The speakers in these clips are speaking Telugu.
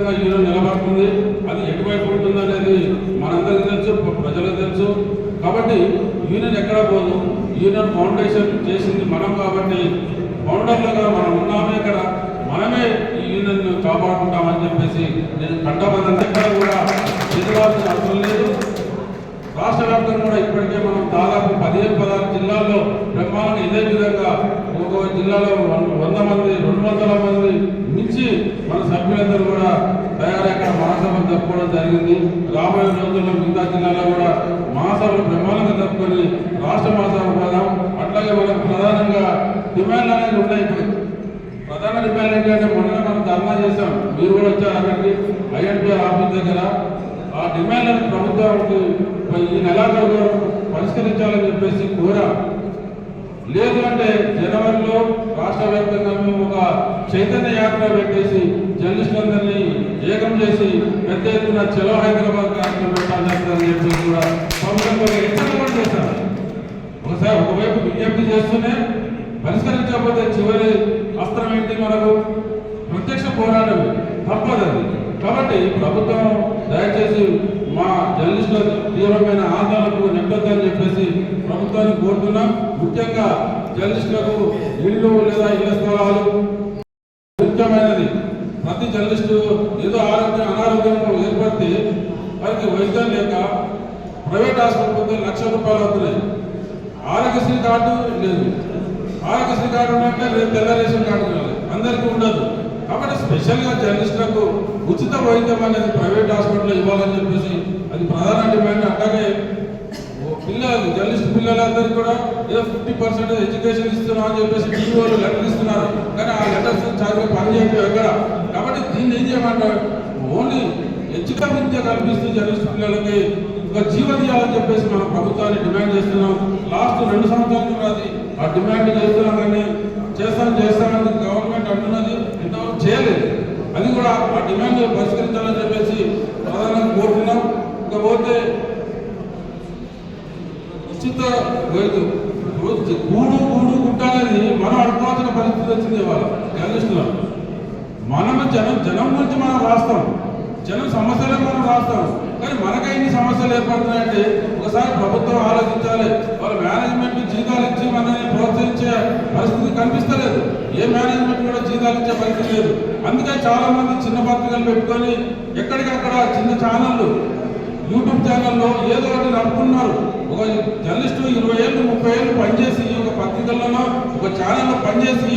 విధంగా యూనియన్ నిలబడుతుంది, అది ఎటువైపు ఉంటుంది అనేది మనందరికీ తెలుసు, ప్రజలకు తెలుసు. కాబట్టి యూనియన్ ఎక్కడ పోదు. యూనియన్ ఫౌండేషన్ చేసింది మనం కాబట్టి ఫౌండర్లుగా మనం ఉన్నామే, ఇక్కడ మనమే ఈ యూనియన్ కాపాడుకుంటామని చెప్పేసి నేను కంటబద్ధంగా ఎక్కడ కూడా ఎదురాల్సిన అవసరం లేదు. రాష్ట్ర వ్యాప్తంగా కూడా ఇప్పటికే మనం దాదాపు 15-16 జిల్లాల్లో బ్రహ్మాండంగా ఇదే విధంగా ఒక్కొక్క జిల్లాలో 100 మంది 200 మంది మించి మన సభ్యులందరూ కూడా తయారయ్యాక మహాసభలు జరుపుకోవడం జరిగింది. రాబోయే రోజుల్లో మిగతా జిల్లాలో కూడా మహాసభలు బ్రహ్మాండంగా జరుపుకొని రాష్ట్ర మహాసభ పోదాం. అట్లాగే మనకు ప్రధానంగా డిమాండ్లు అనేది ఉన్నాయి. ఇప్పుడు ప్రధాన డిమాండ్ ఏంటంటే మొన్న మనం ధర్నా చేశాం, మీరు కూడా వచ్చారు అక్కడికి ఐఎన్టీఆర్ ఆఫీస్ దగ్గర. ఆ డిమాండ్లను ప్రభుత్వానికి ఈ నెలాఖరు పరిష్కరించాలని చెప్పేసి కోరా. లేదు అంటే జనవరిలో రాష్ట్ర వ్యాప్తంగా మేము ఒక చైతన్య యాత్ర పెట్టేసి జర్నలిస్టులందరినీ ఏకం చేసి పెద్ద ఎత్తున చలో హైదరాబాద్ కార్యక్రమం పెట్టాలని చెప్పేసి కూడా ప్రభుత్వంలో హెచ్చరిక కూడా చేశారు. ఒకసారి ఒకవైపు విజ్ఞప్తి చేస్తూనే పరిష్కరించకపోతే చివరి అస్త్రం ఏంటి? మనకు ప్రత్యక్ష పోరాటం తప్పదు. కాబట్టి ప్రభుత్వం దయచేసి మా జర్నలిస్టుల తీవ్రమైన ఆందోళనకు నెట్టొద్దని చెప్పేసి ప్రభుత్వాన్ని కోరుతున్నాం. ముఖ్యంగా జర్నలిస్టులకు ఇళ్ళు లేదా ఇళ్ల స్థలాలు ముఖ్యమైనది. ప్రతి జర్నలిస్టు ఏదో అనారోగ్యం ఏర్పడితే వారికి వైద్యం లేక ప్రైవేట్ హాస్పిటల్ పోతే ₹1,00,000 అవుతున్నాయి. ఆరోగ్యశ్రీ కార్డు లేదు. ఆరోగ్యశ్రీ కార్డు ఉంటే తెల్ల రేషన్ కార్డు కావాలి, అందరికీ ఉండదు. కాబట్టి స్పెషల్గా జర్నలిస్టులకు ఉచిత వైద్యం అనేది ప్రైవేట్ హాస్పిటల్లో ఇవ్వాలని చెప్పేసి అది ప్రధాన డిమాండ్. అట్లాగే పిల్లలు జర్నలిస్ట్ పిల్లలందరికీ కూడా ఏదో 50% ఎడ్యుకేషన్ ఇస్తున్నాం అని చెప్పేసి టీవీలో లెటర్ ఇస్తున్నారు, కానీ ఆ లెటర్స్ చదివి పని చేయడం ఎక్కడ. కాబట్టి దీన్ని ఏం చేయమంటారు? ఓన్లీ ఎడ్యుకేషన్ విద్య కల్పిస్తూ జర్నలిస్ట్ పిల్లలకి ఒక జీవన ఇవ్వాలని చెప్పేసి మనం ప్రభుత్వాన్ని డిమాండ్ చేస్తున్నాం. లాస్ట్ 2 సంవత్సరాల కూడా అది ఆ డిమాండ్ చేస్తున్నాం, కానీ చేస్తామని గవర్నమెంట్ అంటున్నది, ఇంతవరకు చేయలేదు. అది కూడా ఆ డిమాండ్ పరిష్కరించాలని చెప్పేసి ప్రధానంగా కోరుతున్నాం. ఇకపోతే ఉచిత గూడు గుట్టాలని మనం అడుకోవాల్సిన పరిస్థితి వచ్చింది ఇవాళ జర్నలిస్టులో. జనం గురించి మనం రాస్తాం, జనం సమస్యలే మనం రాస్తాం, కానీ మనకై ఇన్ని సమస్యలు ఏర్పడుతున్నాయంటే ఒకసారి ప్రభుత్వం ఆలోచించాలి. వాళ్ళ మేనేజ్మెంట్ జీతాలు ఇచ్చి మనల్ని ప్రోత్సహించే పరిస్థితి కనిపిస్తలేదు. ఏ మేనేజ్మెంట్ కూడా జీతాలు ఇచ్చే పరిస్థితి లేదు. అందుకే చాలా మంది చిన్న పత్రికలు పెట్టుకొని ఎక్కడికక్కడ చిన్న ఛానళ్ళు, యూట్యూబ్ ఛానల్లో ఏదో ఒకటి నడుపుతున్నారు. ఒక జర్నలిస్టు 20 ఏళ్ళు 30 ఏళ్ళు పనిచేసి ఒక పత్రికల్లోనో ఒక ఛానల్లో పనిచేసి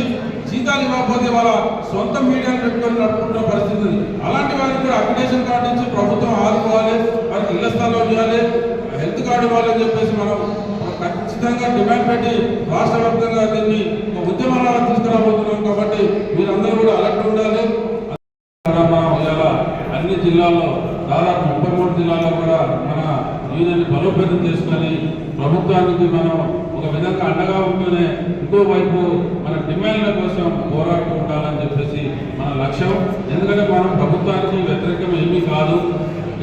జీతాలు ఇవ్వకపోతే వాళ్ళ సొంత మీడియాను పెట్టుకొని నడుపుకుంటున్న పరిస్థితి. అలాంటి వారికి కూడా అప్లికేషన్ కార్డు ఇచ్చి ప్రభుత్వం ఆదుకోవాలి, వారికి ఇళ్ల స్థలం ఇవ్వాలి, హెల్త్ కార్డు ఇవ్వాలని చెప్పేసి మనం ఖచ్చితంగా డిమాండ్ పెట్టి రాష్ట్ర వ్యాప్తంగా దీన్ని ఒక ఉద్యమంలో తీసుకురాబోతున్నాం. కాబట్టి మీరందరూ కూడా అలర్ట్ ఉండాలి. అన్ని జిల్లాల్లో దాదాపు 33 జిల్లాల్లో కూడా మన యూనియన్ బలోపేతం చేసుకొని ప్రభుత్వానికి మనం ఒక విధంగా అండగా ఉంటూనే ఇంకోవైపు మన డిమాండ్ల కోసం పోరాటం ఉండాలని చెప్పేసి మన లక్ష్యం. ఎందుకంటే మనం ప్రభుత్వానికి వ్యతిరేకం ఏమీ కాదు.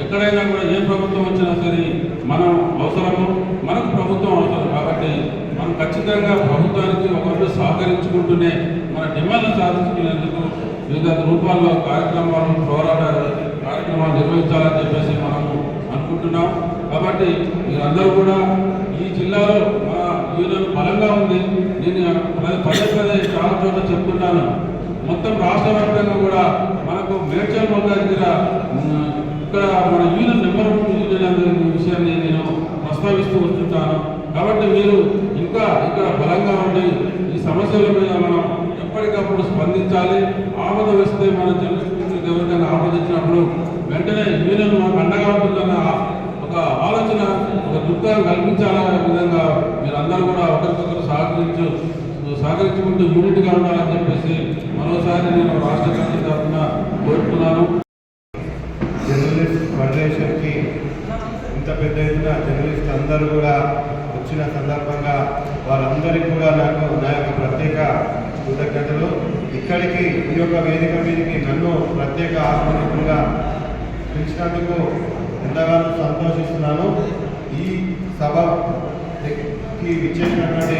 ఎక్కడైనా కూడా ఏ ప్రభుత్వం వచ్చినా సరే మనం అవసరము, మనకు ప్రభుత్వం అవసరం. కాబట్టి మనం ఖచ్చితంగా ప్రభుత్వానికి ఒకరు సహకరించుకుంటూనే మన డిమాండ్లు సాధించుకునేందుకు వివిధ రూపాల్లో కార్యక్రమాలు, పోరాట కార్యక్రమాలు నిర్వహించాలని చెప్పేసి మనము అనుకుంటున్నాం. కాబట్టి మీరందరూ కూడా ఈ జిల్లాలో మన యూనియన్ బలంగా ఉంది. నేను పదే చాలా చోట్ల చెప్తున్నాను. మొత్తం రాష్ట్ర వ్యాప్తంగా కూడా మనకు మేడ్చల్ దగ్గర ఇక్కడ మన యూనియన్ నెంబర్ 1 యూనియన్ అనే విషయాన్ని నేను ప్రస్తావిస్తూ వస్తుంటాను. కాబట్టి మీరు ఇంకా ఇక్కడ బలంగా ఉండి ఈ సమస్యల మీద మనం ఎప్పటికప్పుడు స్పందించాలి. ఆపద వస్తే మన జర్నలిస్టులకు ఎవరికైనా ఆపద ఇచ్చినప్పుడు వెంటనే యూనియన్ మనకు అండగా ఉంటుందన్న ఒక ఆలోచన, ఒక దృక్పథం కల్పించాలనే విధంగా మీరందరూ కూడా ఒకరికొకరు సహకరించుకుంటూ యూనిట్గా ఉండాలని చెప్పేసి మరోసారి నేను రాష్ట్ర కమిటీ తరఫున కోరుతున్నాను. జర్నలిస్ట్ ఫెడరేషన్కి ఇంత పెద్ద ఎత్తున జర్నలిస్ట్ అందరూ కూడా వచ్చిన సందర్భంగా వారందరికీ కూడా నా యొక్క ప్రత్యేక కృతజ్ఞతలు. ఇక్కడికి ఈ యొక్క వేదిక మీదకి నన్ను ప్రత్యేక ఆహ్వానితులుగా పిలిచినందుకు ఎంతగానో సంతోషిస్తున్నాను. ఈ సభకి విచ్చేసినటువంటి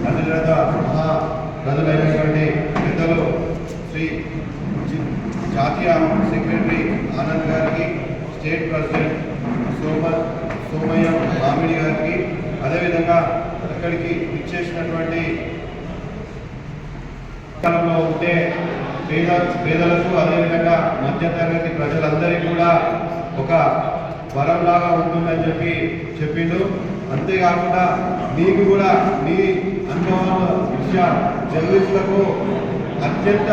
అధిరథ మహారథులైనటువంటి పెద్దలు శ్రీ జాతీయ సెక్రటరీ ఆనంద్ గారికి, స్టేట్ ప్రెసిడెంట్ సోమయ్య మామిడి గారికి, అదేవిధంగా ఇక్కడికి ఇచ్చేసినటువంటి కాలంలో ఉంటే పేదలకు అదేవిధంగా మధ్యతరగతి ప్రజలందరికీ కూడా ఒక వరంలాగా ఉంటుందని చెప్పిండు. అంతేకాకుండా మీకు కూడా మీ అనుభవాల విషయ జర్నలిస్టులకు అత్యంత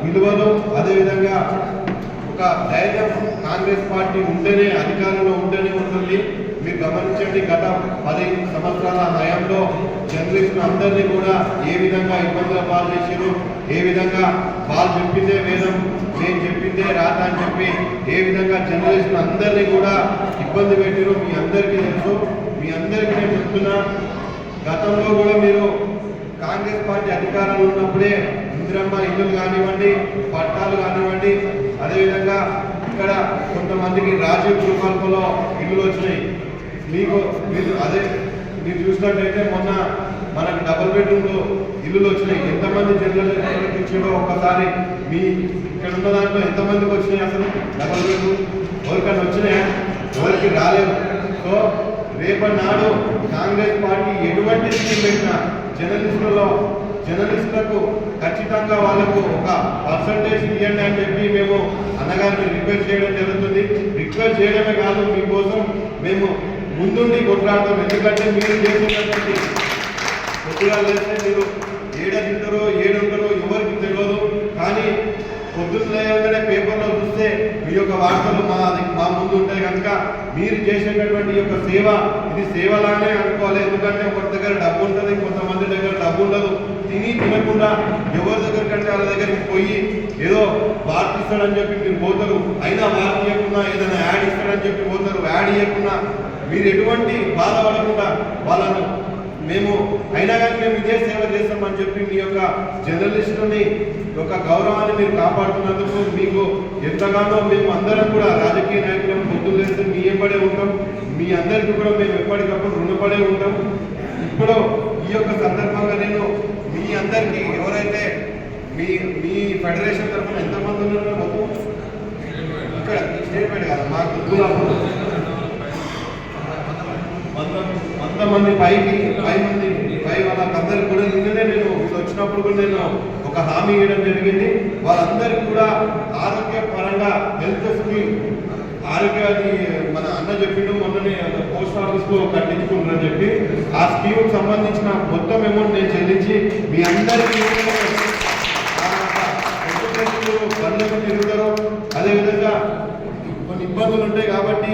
విలువలు, అదేవిధంగా ఒక ధైర్యం కాంగ్రెస్ పార్టీ ఉంటేనే, అధికారంలో ఉంటేనే ఉంటుంది. మీరు గమనించండి, గత 10 సంవత్సరాల హయాంలో జర్నలిస్టులు అందరినీ కూడా ఏ విధంగా ఇబ్బందుల పాలు చేశారు, ఏ విధంగా వాళ్ళు చెప్పిందే వేదం, నేను చెప్పిందే రాత అని చెప్పి ఏ విధంగా జర్నలిస్టులు అందరినీ కూడా ఇబ్బంది పెట్టారు మీ అందరికీ తెలుసు. మీ అందరికీ నేను చెప్తున్నా, గతంలో కూడా మీరు కాంగ్రెస్ పార్టీ అధికారంలో ఉన్నప్పుడే ఇందిరమ్మ ఇల్లులు కానివ్వండి, పట్టాలు కానివ్వండి, అదేవిధంగా ఇక్కడ కొంతమందికి రాజీవ్ గృహాలలో ఇల్లులు వచ్చినాయి. మీరు చూసినట్టయితే మొన్న మనకు డబుల్ బెడ్రూమ్లు ఇల్లులు వచ్చినాయి. ఎంతమంది జర్నలిస్టులకు ఇచ్చారో ఒక్కసారి మీ ఇక్కడ ఉన్న దాంట్లో ఎంతమందికి వచ్చినాయి అసలు డబుల్ బెడ్రూమ్? ఎవరికైనా వచ్చినాయా? ఎవరికి రాలేదు. సో రేపటి నాడు కాంగ్రెస్ పార్టీ ఎటువంటి స్కీమ్ పెట్టినా జర్నలిస్టులకు ఖచ్చితంగా వాళ్ళకు ఒక పర్సంటేజ్ ఇవ్వండి అని చెప్పి మేము అన్నగారిని రిక్వెస్ట్ చేయడం జరుగుతుంది. రిక్వెస్ట్ చేయడమే కాదు, మీకోసం మేము ముందుండి కొట్లాడతాం. ఎందుకంటే మీరు చేసినటువంటి కొద్దిగా లేస్తే మీరు ఏడుంటారో ఎవరికి తెలియదు. కానీ పొద్దున్న లేవగానే పేపర్లో చూస్తే మీ యొక్క వార్తలు మా ముందు ఉంటాయి. కనుక మీరు చేసేటటువంటి యొక్క సేవ ఇది సేవలానే అనుకోవాలి. ఎందుకంటే ఒకరి దగ్గర డబ్బు ఉంటుంది, కొంతమంది దగ్గర డబ్బు ఉండదు. తినకుండా ఎవరి దగ్గర కంటే వాళ్ళ దగ్గరికి పోయి ఏదో వార్త ఇస్తాడని చెప్పి మీరు పోతారు. అయినా వార్త ఇవ్వకుండా ఏదైనా యాడ్ ఇస్తాడని చెప్పి పోతారు. యాడ్ ఇవ్వకుండా మీరు ఎటువంటి బాధపడకుండా వాళ్ళను మేము అయినా కానీ మేము ఇదే సేవ చేస్తామని చెప్పి మీ యొక్క జర్నలిస్టుని యొక్క గౌరవాన్ని మీరు కాపాడుతున్నందుకు మీకు ఎంతగానో మేము అందరం కూడా రాజకీయ నాయకులను పొద్దులు వేస్తే మీ ఎంబడే ఉంటాం. మీ అందరికీ కూడా మేము ఎప్పటికప్పుడు రుణపడే ఉంటాం. ఇప్పుడు ఈ యొక్క సందర్భంగా నేను మీ అందరికీ ఎవరైతే మీ ఫెడరేషన్ తరఫున ఎంతమంది ఉన్నారో మొత్తం ఇక్కడ స్టేట్మెంట్ కాదు మా గుర్తులాపు 100 మంది పైకి 5 మంది వాళ్ళందరికీ కూడా నిన్ననే నేను వచ్చినప్పుడు కూడా నేను ఒక హామీ ఇవ్వడం జరిగింది. వాళ్ళందరికీ కూడా ఆరోగ్యపరంగా హెల్త్ స్కీమ్ ఆరోగ్యాన్ని మన అన్న చెప్పిండు మొన్ననే పోస్ట్ ఆఫీస్లో కట్టించుకుంటారని చెప్పి ఆ స్కీమ్కి సంబంధించిన మొత్తం అమౌంట్ నేను చెల్లించి మీ అందరికీ బండ్లకు తిరుగుతారు. అదేవిధంగా కొన్ని ఇబ్బందులు ఉంటాయి కాబట్టి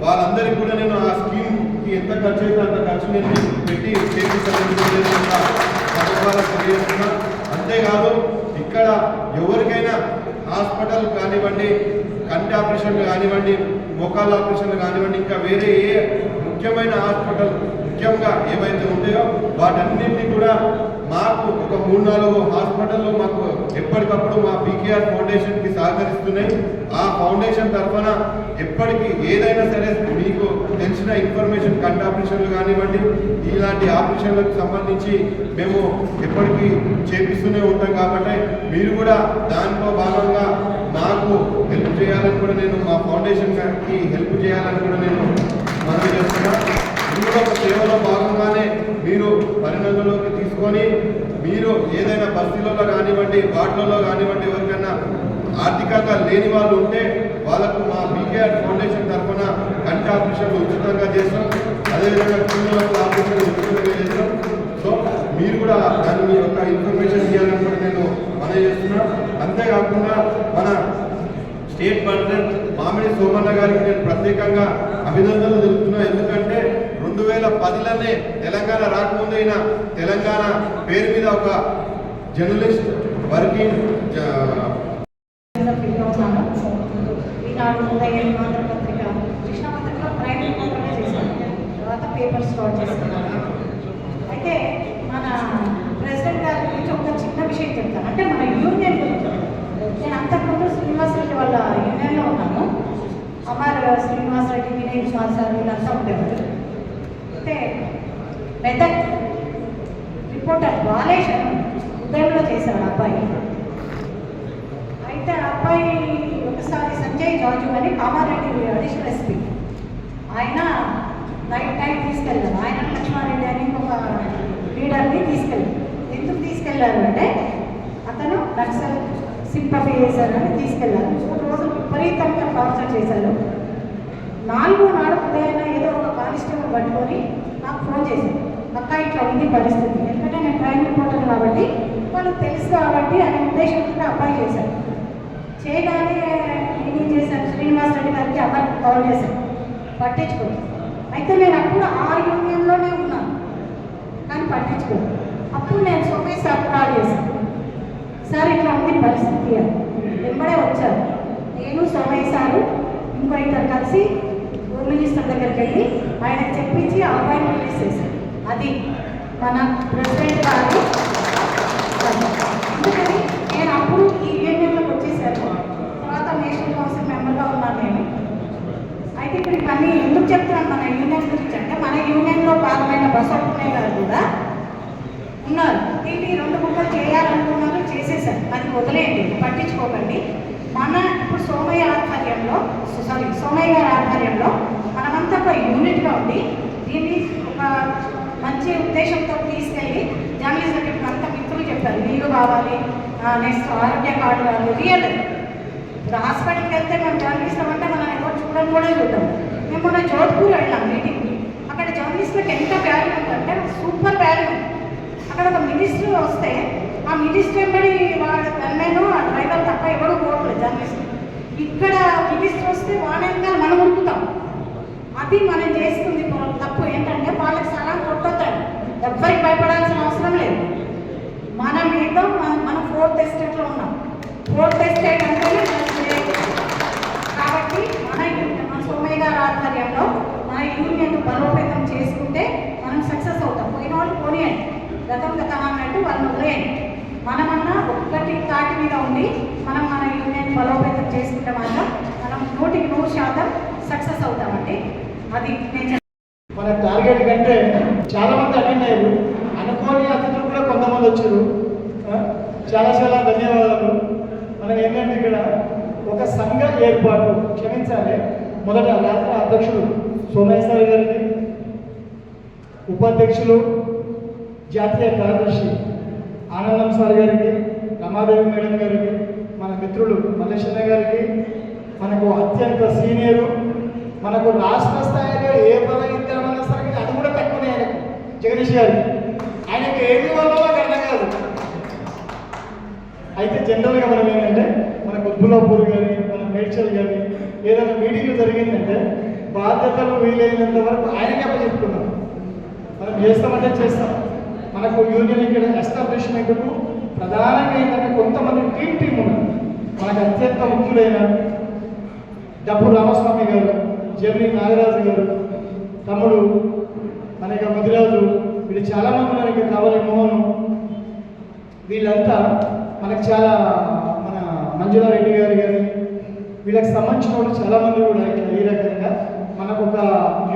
వాళ్ళందరికీ కూడా నేను ఆ స్కీమ్కి ఎంత ఖర్చు అయితే అంత ఖర్చు నేను పెట్టి తెలియజేస్తున్నా. అంతేకాదు ఇక్కడ ఎవరికైనా హాస్పిటల్ కానివ్వండి, కంటి ఆపరేషన్లు కానివ్వండి, మోకాళ్ళ ఆపరేషన్లు కానివ్వండి, ఇంకా వేరే ఏ ముఖ్యమైన హాస్పిటల్ ముఖ్యంగా ఏవైతే ఉంటాయో వాటన్నింటినీ కూడా మాకు ఒక 3-4 హాస్పిటల్లో మాకు ఎప్పటికప్పుడు మా పీకేఆర్ ఫౌండేషన్కి సహకరిస్తున్నాయి. ఆ ఫౌండేషన్ తరఫున ఎప్పటికీ ఏదైనా సరే మీకు తెలిసిన ఇన్ఫర్మేషన్ కంటి ఆపరేషన్లు కానివ్వండి, ఇలాంటి ఆపరేషన్లకు సంబంధించి మేము ఎప్పటికీ చేపిస్తూనే ఉంటాం. కాబట్టి మీరు కూడా దాంట్లో భాగంగా నాకు హెల్ప్ చేయాలని కూడా నేను మా ఫౌండేషన్కి హెల్ప్ చేయాలని కూడా నేను మనవి చేస్తున్నా. ఇందులో ఒక సేవలో భాగంగానే మీరు పరిణతుల్లోకి తీసుకొని మీరు ఏదైనా బస్తీలలో కానివ్వండి, వార్డులలో కానివ్వండి, ఎవరికైనా ఆర్థికంగా లేని వాళ్ళు ఉంటే వాళ్ళకు మా పీకేఆర్ ఫౌండేషన్ తరఫున కంటి ఆపరేషన్లు ఉచితంగా చేస్తాం. అదేవిధంగా పిల్లలకు ఆపరేషన్లు ఉచితంగా చేస్తాం. సో మీరు కూడా దాని మీ యొక్క ఇన్ఫర్మేషన్ ఇవ్వాలని కూడా నేను మనవి చేస్తున్నా. అంతేకాకుండా మన స్టేట్ ప్రెసిడెంట్ మామిడి సోమన్న గారికి నేను ప్రత్యేకంగా అభినందనలు తెలుపుతున్నా. ఎందుకంటే 2010లోనే తెలంగాణ రాకముందైనా తెలంగాణ పేరు మీద ఒక జర్నలిస్ట్ వర్కింగ్ పేపర్ స్టార్ట్ చేస్తున్నాను. అయితే మన ప్రెసిడెంట్ గారి గురించి ఒక చిన్న విషయం చెప్తాను. అంటే మన యూనియన్ గురించి నేను అంతకుముందు శ్రీనివాస్ రెడ్డి వాళ్ళ యూనియన్లో ఉన్నాను. అమర్ శ్రీనివాస్ రెడ్డి, వినయ్ సార్ వీళ్ళంతా ఉండేవారు. అయితే మెదక్ రిపోర్టర్ బాలేషన్ ఉదయంలో చేశాడు అబ్బాయి. అయితే అయితే ఆ అబ్బాయి ఒకసారి సంజయ్ జార్జు అని కామారెడ్డి అడిషనల్ ఎస్పీ ఆయన నైట్ తీసుకెళ్ళారు. ఆయన లక్ష్మారెడ్డి అని ఒక లీడర్ని తీసుకెళ్ళారు. ఎందుకు తీసుకెళ్లారు అంటే అతను నక్సల్ సింపథైజర్ అని తీసుకెళ్లారు. 3 రోజులు విపరీతంగా టార్చర్ చేశారు. 4వ నాడు ఉదయం ఏదో ఒక కానిస్టేబుల్ పట్టుకొని నాకు ఫోన్ చేశారు, అక్క ఇట్లా ఉంది పరిస్థితి. ఎందుకంటే నేను క్రైమ్ రిపోర్టర్ కాబట్టి వాళ్ళకి తెలుసు కాబట్టి అనే ఉద్దేశంతో అబ్బాయి చేశారు. చేయగానే నేనేం చేశాను, శ్రీనివాస్ రెడ్డి గారికి అబ్బాయికి కాల్ చేశాను, పట్టించుకోండి. అయితే నేను అప్పుడు ఆ యూనియన్లోనే ఉన్నాను కానీ పట్టించుకోండి. అప్పుడు నేను సోమయ్య సార్ కాల్ చేశాను, సార్ ఇట్లా ఉంది పరిస్థితి అని. వెంబడే వచ్చారు. నేను సోమయ్య సారు ఇంకో ఇద్దరు కలిసి హోమ్ మినిస్టర్ దగ్గరికి వెళ్ళి ఆయనకు చెప్పించి ఆ అబ్బాయిని రిలీజ్ చేశారు. అది మన ప్రెసిడెంట్ గారు. అందుకని నేను అప్పుడు ఈ యూనియన్లోకి వచ్చేసాను. తర్వాత నేషనల్ కౌన్సిల్ మెంబర్గా ఉన్నాను నేను. అయితే ఇప్పుడు ఇవన్నీ ఎందుకు చెప్తున్నాను మన యూనియన్ గురించి అంటే, మన యూనియన్లో భాగమైన బసవపున్నయ్య గారు కూడా ఉన్నారు. దీన్ని 2 ముక్కలు చేయాలనుకున్నారు, చేసేసారు. అది వదిలేయండి, పట్టించుకోకండి. మన ఇప్పుడు సోమయ్య గారి ఆధ్వర్యంలో మనమంతా ఒక యూనిట్గా ఉండి దీన్ని ఒక మంచి ఉద్దేశంతో తీసుకెళ్ళి జర్నలిజం ఇప్పుడు అంతా మిత్రులు చెప్పారు, నీళ్ళు కావాలి, నెక్స్ట్ ఆరోగ్య కార్డు కావాలి. రియల్ ఇప్పుడు హాస్పిటల్కి వెళ్తే మనం జర్నలిస్టం అంటే మనం ఎవరు చూడడం కూడా చూద్దాం. మేము మన జోధ్పూర్ వెళ్ళాం మీటింగ్కి. అక్కడ జర్నలిస్ట్కి ఎంత వాల్యూ ఉందంటే సూపర్ వాల్యూ. అక్కడ ఒక మినిస్టర్ వస్తే ఆ మినిస్టర్ వెంబడి వాళ్ళ తన్నేను ఆ డ్రైవర్ తప్ప ఎవరు పోవట్లేదు జర్నలిస్ట్. ఇక్కడ మినిస్టర్ వస్తే వాడేంకాలు మనం ఉరుకుతాం. అది మనం చేస్తుంది తప్పు. ఏంటంటే వాళ్ళకి సలాం కొట్టొద్దండి, ఎవ్వరికి భయపడాల్సిన అవసరం లేదు. మనం ఏంటో మనం 4th ఎస్టేట్లో ఉన్నాం. 4th ఎస్టేట్ అంటే కాబట్టి మన సోమయ్య గారి ఆధ్వర్యంలో మన యూనియన్ బలోపేతం చేసుకుంటే మనం సక్సెస్ అవుతాం. పోయిన వాళ్ళు పోనీయండి, గతం అన్నట్టు వాళ్ళని వదిలేయండి. మనమన్నా ఒక్కటి తాటి మీద ఉండి మనం మన యూనియన్ బలోపేతం చేసుకుంటే మాత్రం మనం 100% సక్సెస్ అవుతామండి. అది నేను మన టార్గెట్ కంటే చాలా మంది అటెండ్ అయ్యారు. అనుకోని అతిథులు కూడా కొంతమంది వచ్చారు. చాలా చాలా ధన్యవాదాలు. మనం ఏంటంటే ఇక్కడ ఒక సంఘ ఏర్పాటు క్షమించాలి. మొదట రాష్ట్ర అధ్యక్షుడు సోమయ్య సార్ గారికి, ఉపాధ్యక్షులు జాతీయ కార్యదర్శి ఆనందం సార్ గారికి, రమాదేవి మేడం గారికి, మన మిత్రులు మల్లేశన్న గారికి, మనకు అత్యంత సీనియరు, మనకు రాష్ట్ర స్థాయిలో ఏ పదవి ఇద్దామన్నా సరే అది కూడా తక్కువనే ఆయనకు, జగదీష్ గారికి. ఆయనకు ఏది వల్ల నాకు అర్థం కాదు. అయితే జనరల్గా మనం ఏంటంటే మన కుత్బులాపూర్ కానీ మన మేడ్చల్ కానీ ఏదైనా మీటింగ్ జరిగిందంటే బాధ్యతలు వీలైనంత వరకు ఆయనకే చెప్తున్నాం. మనం చేస్తామంటే చేస్తాం. మనకు యూనియన్ ఇక్కడ ఎస్టాబ్లిష్మెంట్కు ప్రధానంగా ఏంటంటే కొంతమంది టీం ఉన్నారు. మనకు అత్యంత ముఖ్యులైన డబ్బు రామస్వామి గారు, జెమిని నాగరాజు గారు, తమ్ముడు మనకి ముదిరాజు, వీళ్ళు చాలామంది మనకి కావాలి మోహన్, వీళ్ళంతా మనకు చాలా మన మంజులారెడ్డి గారు కానీ వీళ్ళకి సంబంధించిన వాళ్ళు చాలామంది కూడా ఇట్లా ఈ రకంగా మనకు ఒక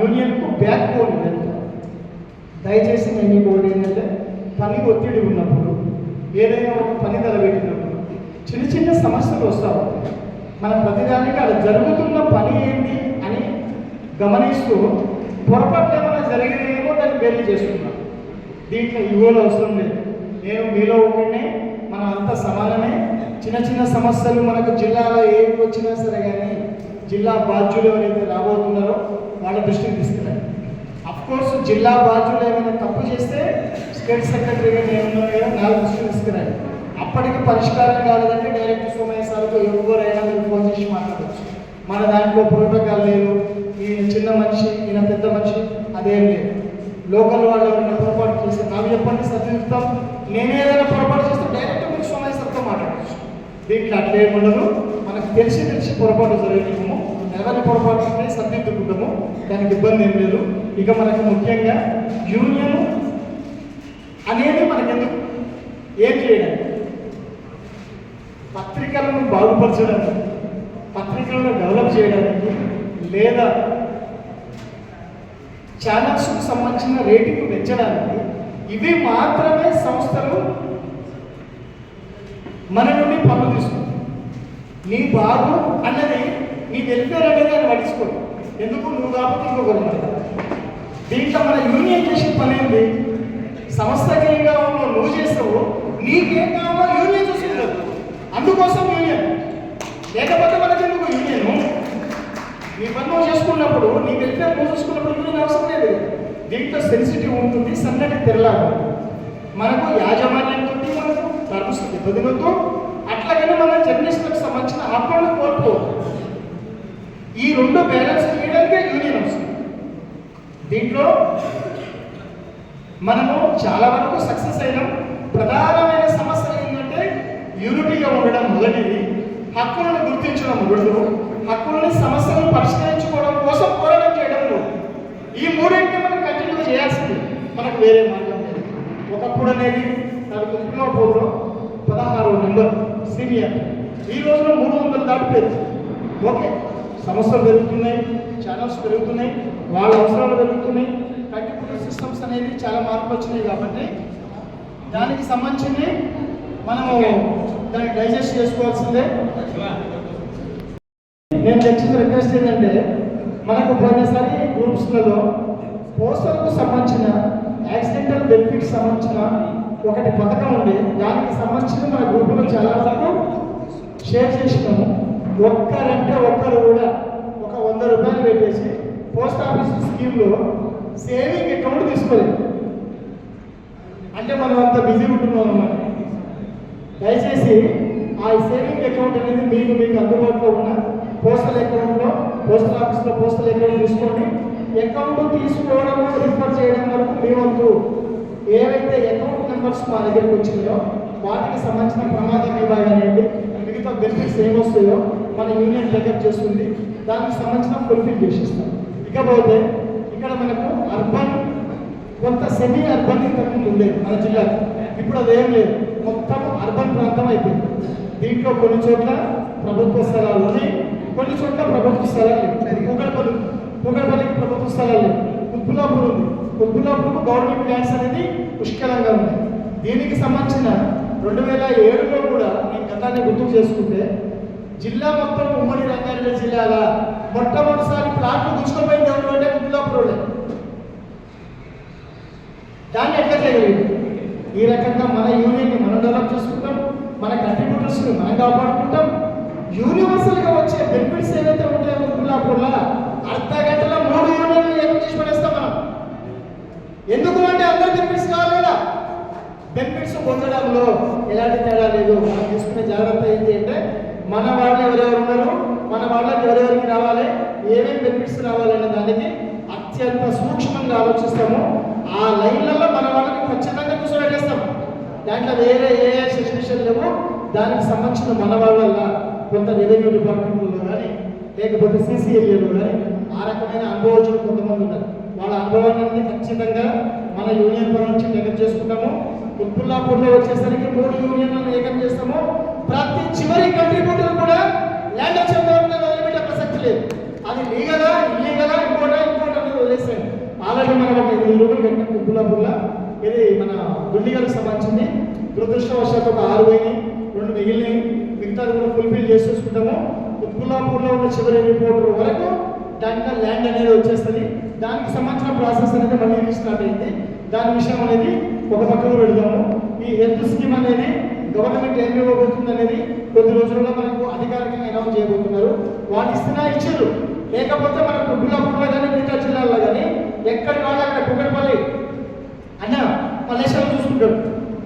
యూనియన్కు బ్యాక్ బోన్ ఇదంతా. దయచేసి నేను ఇంకోటి ఏంటంటే పని ఒత్తిడి ఉన్నప్పుడు ఏదైనా ఒక పని తలబెట్టినప్పుడు చిన్న చిన్న సమస్యలు వస్తావు. మన ప్రతిదానికి అలా జరుగుతున్న పని ఏంటి అని గమనిస్తూ పొరపాట్లు ఏమైనా జరిగినేమో దాన్ని బేరీ చేస్తున్నాం. దీంట్లో ఇగోలు అవసరం లేదు. నేను మీలో ఒకనే, మనం అంతా సమానమే. చిన్న చిన్న సమస్యలు మనకు జిల్లాలో ఏమి వచ్చినా సరే కానీ జిల్లా బాధ్యులు ఎవరైతే రాబోతున్నారో వాళ్ళ దృష్టికి తీసుకురండి. అఫ్కోర్స్ జిల్లా బాధ్యులు ఏమైనా తప్పు చేస్తే స్టేట్ సెక్రటరీగా నేను నా దృష్టికి తీసుకురండి. అప్పటికి పరిష్కారం కాలేదంటే డైరెక్ట్ సోమయ్య సార్తో ఎవరైనా మీరు ఫోన్ చేసి మాట్లాడవచ్చు. మన దాంట్లో ప్రోటోకాల్ లేదు, ఈయన చిన్న మనిషి ఈయన పెద్ద మనిషి అదేం లేదు. లోకల్ వాళ్ళు ఎవరైనా పొరపాటు చేస్తే నాకు చెప్పండి, సరిదిద్దుతాం. నేనే ఏదైనా పొరపాటు చేస్తే డైరెక్ట్ మీరు సోమయ్య సార్తో మాట్లాడవచ్చు. దీంట్లో అట్లే ఉండదు. మనకు తెలిసి పొరపాటు జరిగినాము, ఎవరి పొరపాటు సరిదిద్దుకుంటాము, దానికి ఇబ్బంది ఏం లేదు. ఇక మనకు ముఖ్యంగా యూనియన్ అనేది మనకెందుకు ఏం చేయడానికి, పత్రికలను బాగుపరచడానికి, పత్రికలను డెవలప్ చేయడానికి, లేదా ఛానల్స్కు సంబంధించిన రేటింగ్ పెంచడానికి, ఇవి మాత్రమే సంస్థలు మన నుండి పనులు తీసుకుంటాయి. నీ బాగు అన్నది నీ వెల్ఫేర్ అనేది అని పట్టించుకోడు. ఎందుకు నువ్వు కాబట్టి ఇంకొకరు ఉన్నారు. దీంట్లో మన యూనియన్ చేసే పని ఏంటి? సంస్థకి ఏం కావాలో నువ్వు చేస్తావు, నీకేం కావాలో యూనియన్ చూసింది. అందుకోసం యూనియన్, లేకపోతే మనకి ఎందుకు యూనియన్? నీ పని నువ్వు చేసుకున్నప్పుడు, నీ వెల్ఫేర్ నువ్వు చూసుకున్నప్పుడు యూనియన్ అవసరం లేదు. దీంట్లో సెన్సిటివ్ ఉంటుంది, సన్నటి తెరలాగా మనకు యాజమాన్యంతో మనకు టర్మ్స్ ఇబ్బందులతో అట్లాగనే మన జర్నలిస్టులకు సంబంధించిన హక్కులను కోల్పో. ఈ రెండు బ్యాలెన్స్ చేయడానికే యూనియన్ అవసరం. దీంట్లో మనము చాలా వరకు సక్సెస్ అయినాం. ప్రధానమైన సమస్యలు ఏంటంటే యూనిటీగా ఉండడం మొదటిది, హక్కులను గుర్తించడం రెండు, హక్కులని సమస్యలను పరిష్కరించుకోవడం కోసం పోరాటం చేయడంలో. ఈ మూడింటిని మనం కంటిన్యూ చేయాల్సింది, మనకు వేరే మార్గం లేదు. ఒకప్పుడు అనేది నాకు ఉద్యోగంలో 16వ నెంబర్ సీనియర్, ఈ రోజున 300 దాటిపోయింది. ఓకే, సమస్యలు పెరుగుతున్నాయి, ఛానల్స్ పెరుగుతున్నాయి, వాళ్ళ అవసరాలు పెరుగుతున్నాయి, కంటిన్యూటీ సిస్టమ్స్ అనేది చాలా మార్పులు వచ్చినాయి. కాబట్టి దానికి సంబంధించి మనము దాన్ని డైజెస్ట్ చేసుకోవాల్సిందే. నేను తెచ్చిన రిక్వెస్ట్ ఏంటంటే, మనకు పోయినసారి గ్రూప్స్లలో పోస్టర్కు సంబంధించిన యాక్సిడెంటల్ బెనిఫిట్స్ సంబంధించిన ఒకటి పథకం ఉంది. దానికి సంబంధించిన మన గ్రూపులో చాలా వరకు షేర్ చేసినాము. ఒక్కరంటే ఒక్కరు కూడా ఒక 100 రూపాయలు పెట్టేసి పోస్ట్ ఆఫీస్ స్కీమ్లో సేవింగ్ అకౌంట్ తీసుకోలేదు. అంటే మనం అంత బిజీ ఉంటున్నాం అన్నమాట. దయచేసి ఆ సేవింగ్ అకౌంట్ అనేది మీకు అందుబాటులో ఉన్న పోస్టల్ అకౌంట్లో, పోస్టల్ ఆఫీస్లో పోస్టల్ అకౌంట్ తీసుకోండి. అకౌంట్ తీసుకోవడం, రిఫర్ చేయడం వరకు మీ వంతు ఏవైతే అకౌంట్ నెంబర్స్ మా దగ్గరికి వచ్చినాయో వాటికి సంబంధించిన ప్రమాద విభాగం అనేది మిగతా బెనిఫిట్స్ ఏమొస్తాయో మన యూనియన్ టేకప్ చేస్తుంది. దానికి సంబంధించిన ఫుల్ఫిల్ చేసేస్తాం. ఇకపోతే ఇక్కడ మనకు అర్బన్, కొంత సెమీ అర్బన్ ఇంతకుముందు ఉండేది మన జిల్లాలో. ఇప్పుడు అదేం లేదు, మొత్తం అర్బన్ ప్రాంతం అయిపోయింది. దీంట్లో కొన్ని చోట్ల ప్రభుత్వ స్థలాలు ఉన్నాయి, కొన్ని చోట్ల ప్రభుత్వ స్థలాలు లేవు. కూకట్పల్లికి ప్రభుత్వ స్థలాలు లేవు. ఉప్పులాపూర్ ఉంది, ఉప్పులాపూర్కు గవర్నమెంట్ ల్యాండ్స్ అనేది పుష్కలంగా ఉన్నాయి. దీనికి సంబంధించిన 2007లో కూడా నేను గతాన్ని గుర్తు చేసుకుంటే, జిల్లా మొత్తం ఉమ్మడి రంగారెడ్డి జిల్లాల మొట్టమొదటిసారి ప్లాట్లు గుచ్చుకోపోయింది ఎవరు అంటే ఉప్పులాపూర్. దాన్ని ఎట్లా చేయగలిగింది? ఈ రకంగా మన యూనియన్ని మనం డెవలప్ చేసుకుంటాం, మన కంట్రిబ్యూటర్స్ని మనం కాపాడుకుంటాం. యూనివర్సల్గా వచ్చే బెనిఫిట్స్ ఏవైతే ఉంటాయో ఉప్పులాపూర్లో అర్ధ గంటలో 3 యూనియన్లు ఏం చేసి పడేస్తాం మనం. ఎందుకు అంటే అందరూ బెనిఫిట్స్ కావాలి కదా. బెనిఫిట్స్ పొందడంలో ఎలాంటి తేడా లేదు. మనం తీసుకునే జాగ్రత్త ఏంటి అంటే, మన వాళ్ళు ఎవరెవరు ఉన్నారు, మన వాళ్ళకి ఎవరెవరికి రావాలి, ఏమేమి బెనిఫిట్స్ రావాలనే దానికి అత్యంత సూక్ష్మంగా ఆలోచిస్తాము. ఆ లైన్లలో మన వాళ్ళకి ఖచ్చితంగా కూర్చోబెట్టేస్తాం. దాంట్లో వేరే ఏ సిచ్యువేషన్ లేవు. దానికి సంబంధించిన మన వాళ్ళ కొంత రెవెన్యూ డిపార్ట్మెంట్లో కానీ లేకపోతే CCLAలో కానీ ఆ రకమైన అనుభవజ్ఞులు కొంతమంది ఉన్నారు. వాళ్ళ అనుభవాన్ని ఖచ్చితంగా మన యూనియన్ పరం నుంచి టేకప్ చేసుకుంటాము. ఉప్పుల్లాపూర్లో వచ్చేసరికి 3 యూనియన్లను ఏకం చేస్తాము. ప్రతి చివరి కంట్రిబ్యూటర్ కూడా ల్యాండ్ ఆఫ్ చంద్రబాబు వదిలిపెట్టే ప్రసక్తి లేదు. అది లీగలా ఇల్లీగలా ఇంకోటి అనేది వదిలేసాడు. ఆల్రెడీ మనం ఒక 8 రూపాయలు కట్టిన ఉప్పుల్లాపూర్లో. ఇది మన గుండిగలకు సంబంధించింది. దురదృష్టవశాత్తు ఒక 6 పోయినాయి, 2 మిగిలినాయి. మిగతాది కూడా ఫుల్ఫిల్ చేసేసుకుంటాము. ఉప్పుల్లాపూర్లో ఉన్న చివరి రిపోర్టర్ వరకు దాంట్లో ల్యాండ్ అనేది వచ్చేస్తుంది. దానికి సంబంధించిన ప్రాసెస్ అనేది మళ్ళీ రీస్టార్ట్ అయింది. దాని విషయం అనేది ఒక పక్కకు పెడదాము. ఈ హెల్త్ స్కీమ్ అనేది గవర్నమెంట్ ఏమి ఇవ్వబోతుంది అనేది కొద్ది రోజుల్లో మనకు అధికారికంగా అనౌన్స్ చేయబోతున్నారు. వాళ్ళు ఇచ్చారు. లేకపోతే మనకు ఉప్పుల్లాపూర్లో కానీ మిగతా జిల్లాల్లో కానీ ఎక్కడి వాళ్ళు అక్కడ కూకట్పల్లి అన్న మల్లేశ్వరం చూసుకుంటాడు.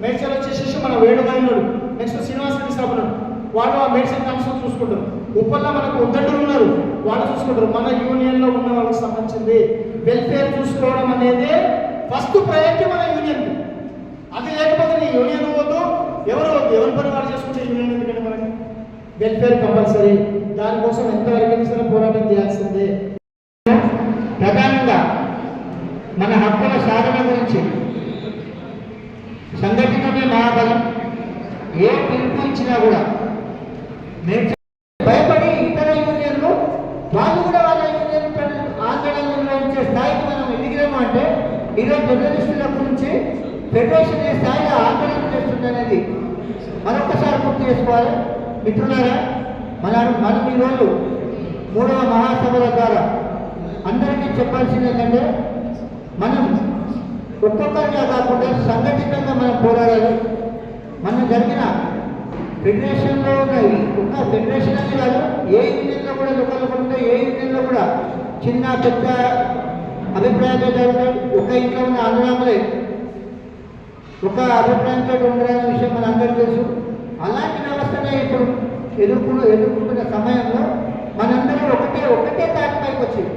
మేడ్చల్ వచ్చేసేసి మన వేణుగాయనుడు, నెక్స్ట్ శ్రీనివాస రెడ్డి సాబుడు, వాళ్ళు ఆ మేడ్చల్ కమిషన్ చూసుకుంటారు. ఉప్పల్లో మనకు ఉద్దండులు ఉన్నారు, వాళ్ళు చూసుకుంటారు. మన యూనియన్లో ఉన్న వాళ్ళకి సంబంధించింది వెల్ఫేర్ చూసుకోవడం అనేది ఫస్ట్ ప్రయారిటీ మన యూనియన్. అది లేకపోతే నీ యూనియన్ వద్దు, ఎవరు వద్దు, ఎవరి పని వాడు చేసుకుంటే యూనియన్ ఎందుకంటే మనకి వెల్ఫేర్ కంపల్సరీ. దానికోసం ఎంతవరకు సరే పోరాటం చేయాల్సిందే. ప్రధానంగా మన హక్కుల సాధన గురించి సంఘటననే మహాబలం. ఏ పిలుపు ఇచ్చినా కూడా భయపడి ఇతర యూనియన్లు వాళ్ళు కూడా వాళ్ళ యూనియన్ ఆందోళన నిర్వహించే స్థాయికి మనం ఎదిగినాము అంటే ఈరోజు జర్నలిస్టుల గురించి ఫెడరేషన్ ఏ స్థాయిలో ఆందోళన చేస్తుంది అనేది మరొకసారి గుర్తు చేసుకోవాలి. మిత్రులారా, మనం ఈరోజు 3వ మహాసభల ద్వారా అందరికీ చెప్పాల్సింది ఏంటంటే మనం ఒక్కొక్కరిగా కాకుండా సంఘటితంగా మనం పోరాడాలి. మనం జరిగిన ఫెడరేషన్లో ఉన్న ఫెడరేషన్ అని కాదు, ఏ యూనియన్లో కూడా లోకల్ ఏ యూనియన్లో కూడా చిన్న పెద్ద అభిప్రాయ భేదాలు ఒక ఇంట్లో ఉన్న అన్నదమ్ములే ఒక అభిప్రాయంతో ఉండడానికి విషయం మన అందరికీ తెలుసు. అలాంటి వ్యవస్థనే ఇప్పుడు ఎదుర్కొంటున్న సమయంలో మనందరూ ఒకటే తాటిపైకి వచ్చింది.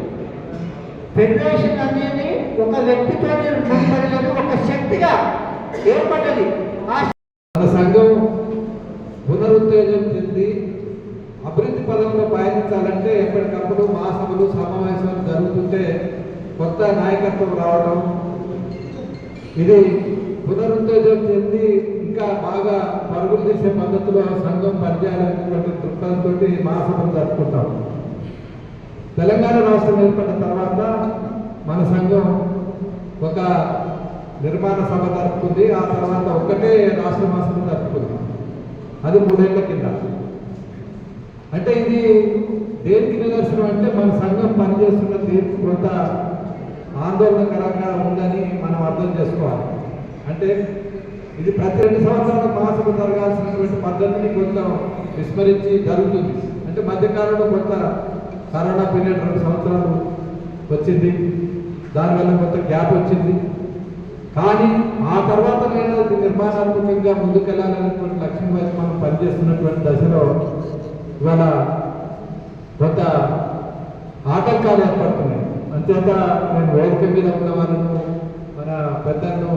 ఫెడరేషన్ అనేది ఒక వ్యక్తితో ముడిపడలేదు, ఒక శక్తిగా ఏర్పడ్డది. మన సంఘం పునరుత్తేజం చెంది అభివృద్ధి పదంలో పయనించాలంటే ఎప్పటికప్పుడు మహాసభలు సమావేశాలు జరుగుతుంటే కొత్త నాయకత్వం రావడం, ఇది పునరుత్తేజం చెంది ఇంకా బాగా పరుగులు చేసే పద్ధతిలో సంఘం పనిచేయాలనేటువంటి దృక్పథంతో మహాసభలు జరుపుకుంటాం. తెలంగాణ రాష్ట్రం ఏర్పడిన తర్వాత మన సంఘం ఒక నిర్మాణ సభ జరుపుకుంది. ఆ తర్వాత ఒకటే రాష్ట్ర మహాసభ జరుపుకుంది. అది 3 ఏళ్ల కింద. అంటే ఇది దేనికి నిదర్శనం అంటే మన సంఘం పనిచేస్తున్న తీర్పు కొంత ఆందోళనకరంగా ఉందని మనం అర్థం చేసుకోవాలి. అంటే ఇది ప్రతి 2 సంవత్సరాల మహాసభ జరగాల్సినటువంటి పద్ధతిని కొంచెం విస్మరించి జరుగుతుంది. అంటే మధ్యకాలంలో కొంత కరోనా పీరియడ్ 2 సంవత్సరాలు వచ్చింది, దానివల్ల కొంత గ్యాప్ వచ్చింది. కానీ ఆ తర్వాత నేను నిర్మాణాత్మకంగా ముందుకెళ్లాలనేటువంటి లక్ష్యం వైపు మనం పనిచేస్తున్నటువంటి దశలో ఇవాళ కొంత ఆటంకాలు ఏర్పడుతున్నాయి. అంతేత నేను వేదిక మీద ఉన్న వాళ్ళను, మన పెద్దలను,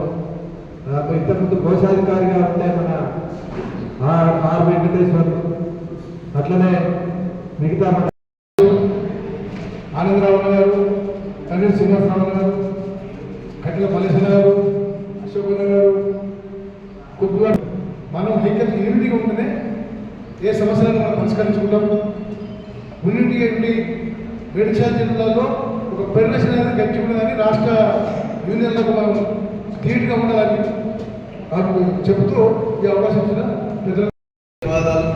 ఇంతకుముందు కోశాధికారిగా ఉంటే మన ఆర్ వెంకటేశ్వర్లు, అట్లనే మిగతా మన ఆనందరావు గారు, కన్నీరు శ్రీనివాసరావు గారు, కట్టెల మల్లేశ్వర గారు, అశోక్ గారు, కుబ్బు మనం ఐక్యత యూనిటీగా ఉంటేనే ఏ సమస్యలను మనం పరిష్కరించుకుంటాం. యూనిటీగా ఉండి మేడ్చల్ జిల్లాలో ఒక ఫెడరేషన్ అనేది గట్టి ఉండదని, రాష్ట్ర యూనియన్లకు మనం ధీటుగా ఉండాలని నాకు చెబుతూ ఈ అవకాశం ఇచ్చిన ధన్యవాదాలు.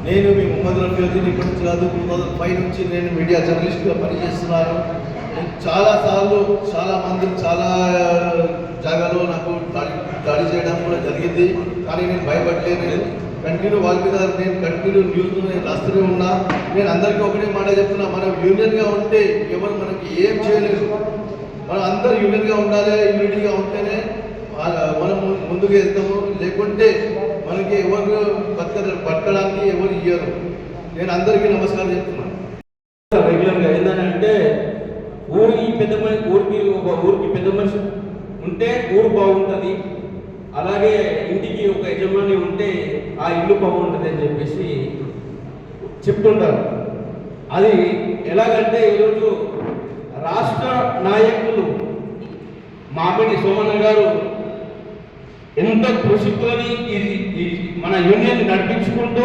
నేను మీ మొహమ్మద్ రఫీ ఇప్పటి నుంచి కాదు 2005 నుంచి నేను మీడియా జర్నలిస్ట్గా పనిచేస్తున్నాను. చాలాసార్లు చాలా మంది చాలా జాగాలో నాకు దాడి చేయడం కూడా జరిగింది. కానీ నేను భయపడలేదు. కంటిన్యూ వాళ్ళ మీద నేను కంటిన్యూ న్యూస్ నేను రాస్తూనే ఉన్నా. నేను అందరికీ ఒకటే మాట చెప్తున్నా, మనం యూనియన్గా ఉంటే ఎవరు మనకి ఏం చేయలేదు. మనం అందరూ యూనియన్గా ఉండాలి. యూనిటీగా ఉంటేనే మనం ముందుకు వెళ్తాము. లేకుంటే మనకి ఎవరు బతకడానికి ఎవరు ఇయ్యరు. నేను అందరికీ నమస్కారం చెప్తున్నాను. రెగ్యులర్గా ఏంటంటే ఊరికి పెద్ద మనిషి ఉంటే ఊరు బాగుంటుంది, అలాగే ఇంటికి ఒక యజమాని ఉంటే ఆ ఇల్లు బాగుంటుంది అని చెప్పేసి చెప్తుంటారు. అది ఎలాగంటే ఈరోజు రాష్ట్ర నాయకులు మామిడి సోమన్న గారు ఎంత కృషితోని మన యూనియన్ నడిపించుకుంటూ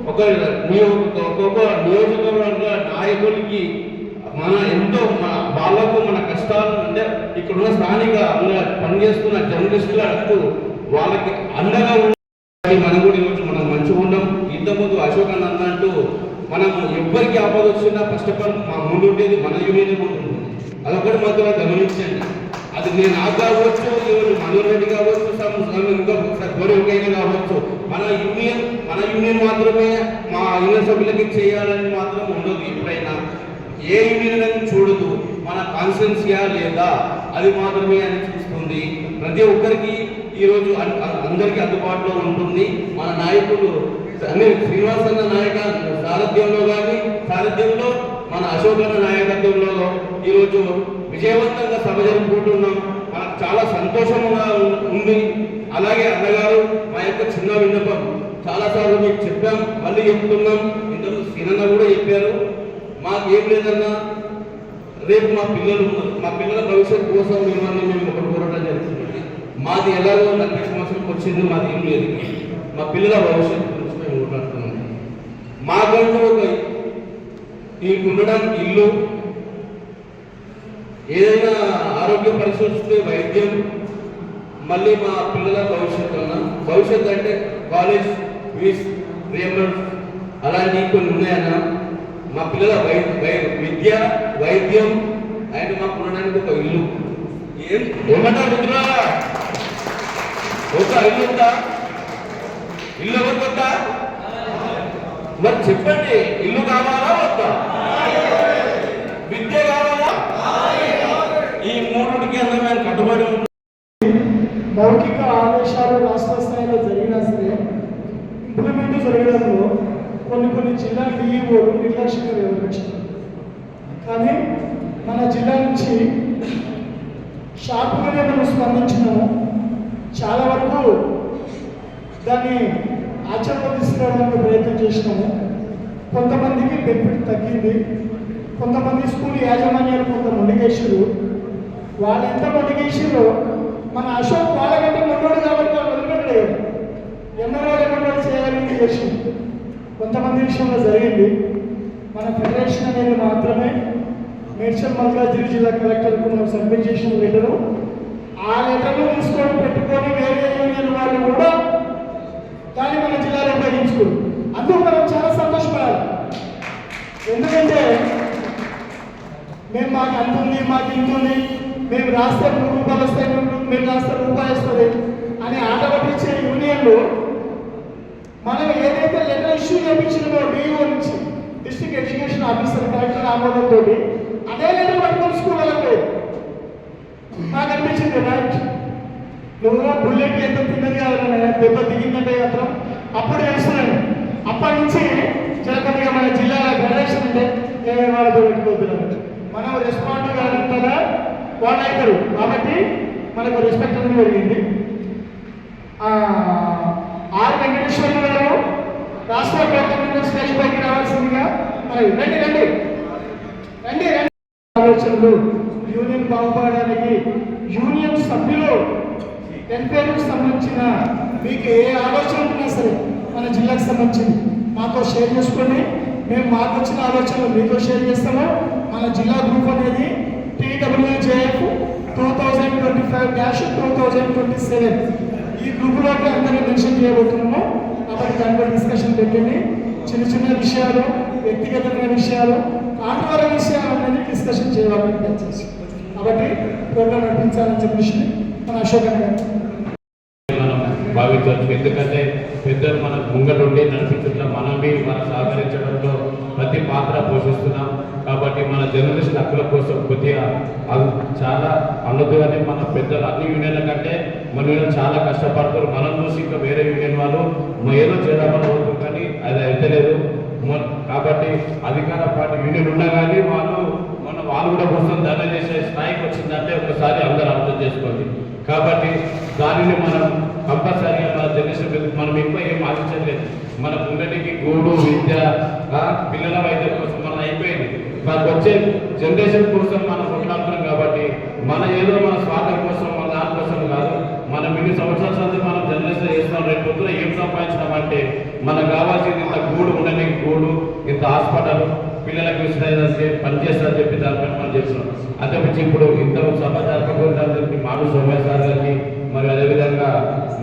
ఒక్కొక్క నియోజకవర్గ నాయకులకి మన ఎంతో వాళ్ళకు మన కష్టాలు అంటే ఇక్కడున్న స్థానిక పనిచేస్తున్న జర్నలిస్టులకు వాళ్ళకి అండగా ఉండాలి. మనం కూడా ఈరోజు మనం మంచిగా ఉన్నాం. ఇంతకుముందు అశోక్ అన్న అంటూ మనం ఎవ్వరికి ఆపద వచ్చినా ఫస్ట్ ఆఫ్ ఆల్ మా ముందు ఉండేది మన యూనియన్ ఉంటుంది. అదొకటి మాత్రం గమనించండి. అది నేను నాకు కావచ్చు, ఈరోజు మనోహర్ రెడ్డి కావచ్చు, గౌరవకైనా కావచ్చు, మన యూనియన్ మాత్రమే మా యూనియన్ సభ్యులకి చేయాలని మాత్రం ఉండదు. ఎప్పుడైనా ఏ యూనియన్ అని చూడదు, మన కాన్స్టిట్యున్సీయా లేదా అది మాత్రమే అని చూస్తుంది. ప్రతి ఒక్కరికి ఈరోజు అందరికీ అందుబాటులో ఉంటుంది. మన నాయకులు అన్ని శ్రీనివాస్ అన్న సారథ్యంలో మన అశోక్ అన్న నాయకత్వంలో ఈరోజు విజయవంతంగా సభ జరుపుకుంటున్నాం. మనకు చాలా సంతోషంగా ఉంది. అలాగే అన్నగారు మా యొక్క చిన్న విన్నపం చాలాసార్లు మీకు చెప్పాం, మళ్ళీ చెప్తున్నాం. ఇంతకు సీనన్న కూడా చెప్పారు, మాకు ఏం లేదన్నా రేపు మా పిల్లల భవిష్యత్తు కోసం మిమ్మల్ని మేము ఒకటి కోరడం జరుగుతుంది. మాది ఎలాగో 40 సంవత్సరాలకు వచ్చింది, మాది ఏం లేదు. మా పిల్లల భవిష్యత్తు గురించి మేము మాట్లాడుతున్నాం. మాకంటూ ఒక ఉండడానికి ఇల్లు, ఏదైనా ఆరోగ్య పరిస్థితి వైద్యం, మళ్ళీ మా పిల్లల భవిష్యత్తు అంటే కాలేజ్ ఫీజ్ రియంబర్స్, అలాంటివి కొన్ని ఉన్నాయన్న. మా పిల్లల విద్య, వైద్యం అండ్ మాకు ఉండడానికి ఒక ఇల్లు. ఏమంటారు మిత్రులారా? ఒక ఇల్లు ఉందా? ఇల్లు ఎవరికి వద్దా? మరి చెప్పండి, ఇల్లు కావాలా వద్దా? విద్య కావాలా? ఈ మూడుకి అందమైన కట్టుబడి ఉంటుంది. మౌఖిక ఆదేశాలు రాష్ట్ర స్థాయిలో జరిగినా సరే ఇంప్లిమెంట్ జరగడంలో కొన్ని జిల్లా డిఈఓలు నిర్లక్ష్యంగా వ్యవహరించారు. కానీ మన జిల్లా నుంచి షార్ప్గానే మనం స్పందించినాము. చాలా వరకు దాన్ని ఆచరణ తీసుకురావడానికి ప్రయత్నం చేసినాము. కొంతమందికి బెనిఫిట్ తగ్గింది. కొంతమంది స్కూల్ యాజమాన్యాలు కొంత మొండిగేసారు. వాళ్ళు ఎంత మొండిగేసారో మన అశోక్ వాళ్ళకంటే మొండోడు కాబట్టి వాళ్ళు వదిలిపెట్టలేదు. ఎమ్మెల్యేలు ఎమ్మెల్యేలు చేయాలని చేసి కొంతమంది విషయంలో జరిగింది. మన ఫెడరేషన్ అనేది మాత్రమే మేడ్చల్ మల్కాజ్గిరి జిల్లా కలెక్టర్కు మనం సబ్మిట్ చేసిన లెటరు, ఆ లెటర్ను తీసుకొని పెట్టుకొని వేరే యూనియన్ వాళ్ళు కూడా దాన్ని మన జిల్లాలో ఉపయోగించుకోరు. అందుకు మనం చాలా సంతోషపడాలి. ఎందుకంటే మేము మాకు అంతుంది, మాకు ఇంటుంది, మేము రాస్తే రూపాయలు వస్తాయి, మేము రాస్తే రూపాయి వస్తుంది అని ఆట పట్టించే యూనియన్లు మనం ఏదైతే లెటర్ ఇష్యూ చేయించినో డిఓ నుంచి డిస్ట్రిక్ట్ ఎడ్యుకేషన్ ఆఫీసర్ కలెక్టర్ ఆమోదంతో అదే లెటర్ పట్టుకొని స్కూల్ వెళ్ళలేదు. నాకు అనిపించింది రైట్, నువ్వు బుల్లెట్ ఎంత తిన్నది కాదన్నా దెబ్బ దిగిందంటే మాత్రం అప్పుడు తెలుస్తున్నాను. అప్పటి నుంచి జనపదిగా మన జిల్లాల ఫెడరేషన్ అంటే వాళ్ళతో పెట్టుకోవద్దు, మనం రెస్పాండ్ కాదంటారా వాళ్ళు అవుతారు. కాబట్టి మనకు రెస్పెక్ట్ అనేది జరిగింది. ఆర్ వెంకటేశ్వర్లు గారు రాష్ట్ర ప్రభుత్వం స్టేజ్ పైకి రావాల్సిందిగా మరి రండి రండి రండి రండి. ఆలోచనలు యూనియన్ బాగుపడడానికి యూనియన్ సభ్యులు వెల్ఫేర్కు సంబంధించిన మీకు ఏ ఆలోచన ఉన్నా సరే మన జిల్లాకు సంబంధించింది మాతో షేర్ చేసుకోండి. మేము మాకు వచ్చిన ఆలోచనలు మీతో షేర్ చేస్తాము. మన జిల్లా గ్రూప్ అనేది TWJF 2025-2027 ఈ గ్రూపులోకి అందరినీ మెన్షన్ చేయబోతున్నాము. కాబట్టి దానిపై డిస్కషన్ పెట్టండి. చిన్న విషయాలు, వ్యక్తిగతమైన విషయాలు, కాంట్రవర్ విషయాలు అనేది డిస్కషన్ చేయాలని దయచేసి. కాబట్టి ప్రోగ్రామ్ నడిపించాలని చెప్పేసి మన అశోక్ గారు మనం భావించవచ్చు. ఎందుకంటే పెద్దలు మన ముంగటుండి నడిపించడం, మనం మన సహకరించడంలో ప్రతి పాత్ర పోషిస్తున్నాం. కాబట్టి మన జర్నలిస్ట్ హక్కుల కోసం కొద్దిగా చాలా అన్నట్టుగానే మన పెద్దలు అన్ని యూనియన్ల కంటే మన యూనియన్ చాలా కష్టపడతారు. మనం చూసి ఇంకా వేరే యూనియన్ వాళ్ళు ఏదో చేద్దామని అవుతుంది, కానీ అది అయితే లేదు. కాబట్టి అధికార పార్టీ యూనియన్ ఉన్నా కానీ వాళ్ళు కూడా కోసం ధర్నా చేసే స్థాయికి వచ్చిందంటే ఒకసారి అందరూ అర్థం చేసుకోండి. కాబట్టి దానిని మనం కంపల్సరీగా మన జనరేషన్ మనం ఎక్కువ ఏం ఆలోచించలేదు. మన పిల్లలకి గూడు, విద్య, పిల్లల వైద్యం కోసం మనం అయిపోయింది. మనకు వచ్చే జనరేషన్ కోసం మనం కొట్లాడుతున్నాం. కాబట్టి మన ఏదో మన స్వార్థం కోసం, మన దానికోసం కాదు. మనం ఇన్ని సంవత్సరాల నుంచి మనం జర్నలిస్ట్ చేస్తున్నాం. రేపు పొద్దున ఏం సంపాదించినాం అంటే మనకు కావాల్సింది ఇంత గూడు ఉండడానికి గూడు, ఇంత హాస్పిటల్, పిల్లలకు విషయాలు పనిచేస్తారని చెప్పి దానిపైన మనం చేస్తున్నాం. అంతకుమించి ఇప్పుడు ఇంత సభ జరపకూడదని మాడు సోమయ్య సార్ గారికి, మరియు అదేవిధంగా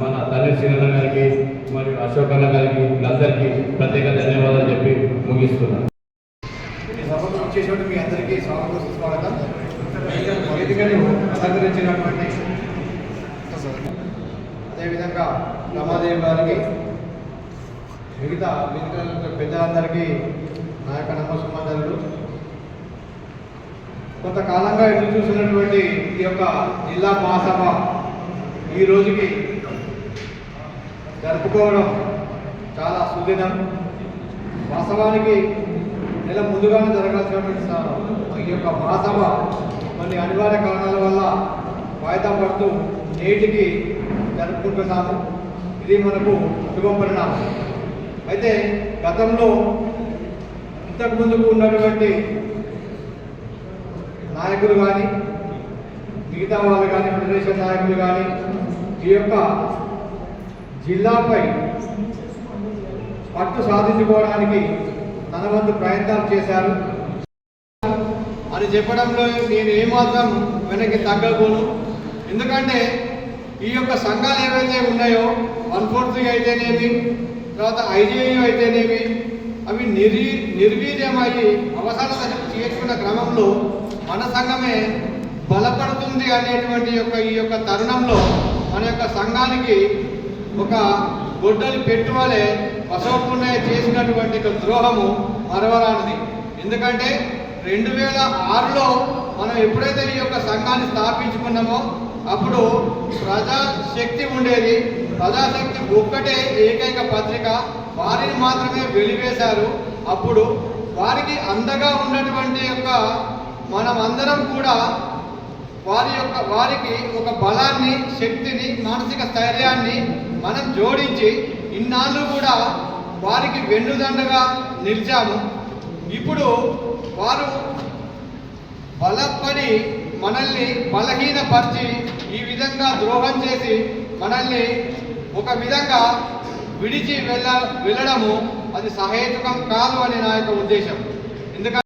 మన తల్లి శ్రీరణ గారికి, మరియు అశోక్ అన్న గారికి, వీళ్ళందరికీ ప్రత్యేక ధన్యవాదాలు చెప్పి ముగిస్తున్నాను. చేసేటువంటి మీ అందరికీ స్వాగతం. వేదికను అలంకరించినటువంటి అదేవిధంగా రమాదేవి గారికి, మిగతా పెద్దలందరికీ నా యొక్క నమస్కారాలు. కొంతకాలంగా ఎదురు చూసినటువంటి ఈ యొక్క జిల్లా మహాసభ ఈ రోజుకి జరుపుకోవడం చాలా సుదినం. వాస్తవానికి నెల ముందుగానే జరగాల్సినటువంటి ఈ యొక్క మహాసభ కొన్ని అనివార్య కారణాల వల్ల వాయిదా పడుతూ నేటికి జరుపుకుంటున్నాము. ఇది మనకు శుభం పరిణామం. అయితే గతంలో ఇంతకు ముందుకు ఉన్నటువంటి నాయకులు కానీ, మిగతా వాళ్ళు కానీ, ఫెడరేషన్ నాయకులు కానీ ఈ యొక్క జిల్లాపై పట్టు సాధించుకోవడానికి తన వంతు ప్రయత్నాలు చేశారు అని చెప్పడంలో నేను ఏమాత్రం వెనక్కి తగ్గకూడదు. ఎందుకంటే ఈ యొక్క సంఘాలు ఏవైతే ఉన్నాయో 143 అయితేనేమి, తర్వాత IJU అయితేనేమి, అవి నిర్వీర్యమయ్యి అవసర దశకు చేర్చుకున్న క్రమంలో మన సంఘమే బలపడుతుంది అనేటువంటి ఈ యొక్క తరుణంలో మన యొక్క సంఘానికి ఒక గొడ్డలి పెట్టువలే బసవపున్నయ్య చేసినటువంటి ఒక ద్రోహము మరవరానిది. ఎందుకంటే 2006లో మనం ఎప్పుడైతే ఈ యొక్క సంఘాన్ని స్థాపించుకున్నామో అప్పుడు ప్రజాశక్తి ఉండేది. ప్రజాశక్తి ఒక్కటే ఏకైక పత్రిక, వారిని మాత్రమే వెలివేశారు. అప్పుడు వారికి అండగా ఉన్నటువంటి యొక్క మనమందరం కూడా వారికి ఒక బలాన్ని, శక్తిని, మానసిక స్థైర్యాన్ని మనం జోడించి ఇన్నాళ్ళు కూడా వారికి వెన్నుదండగా నిలిచాము. ఇప్పుడు వారు బలపడి మనల్ని బలహీనపరిచి ఈ విధంగా ద్రోహం చేసి మనల్ని ఒక విధంగా విడిచి వెళ్ళడము అది సహేతుకం కాదు అని నా యొక్క ఉద్దేశం. ఎందుకంటే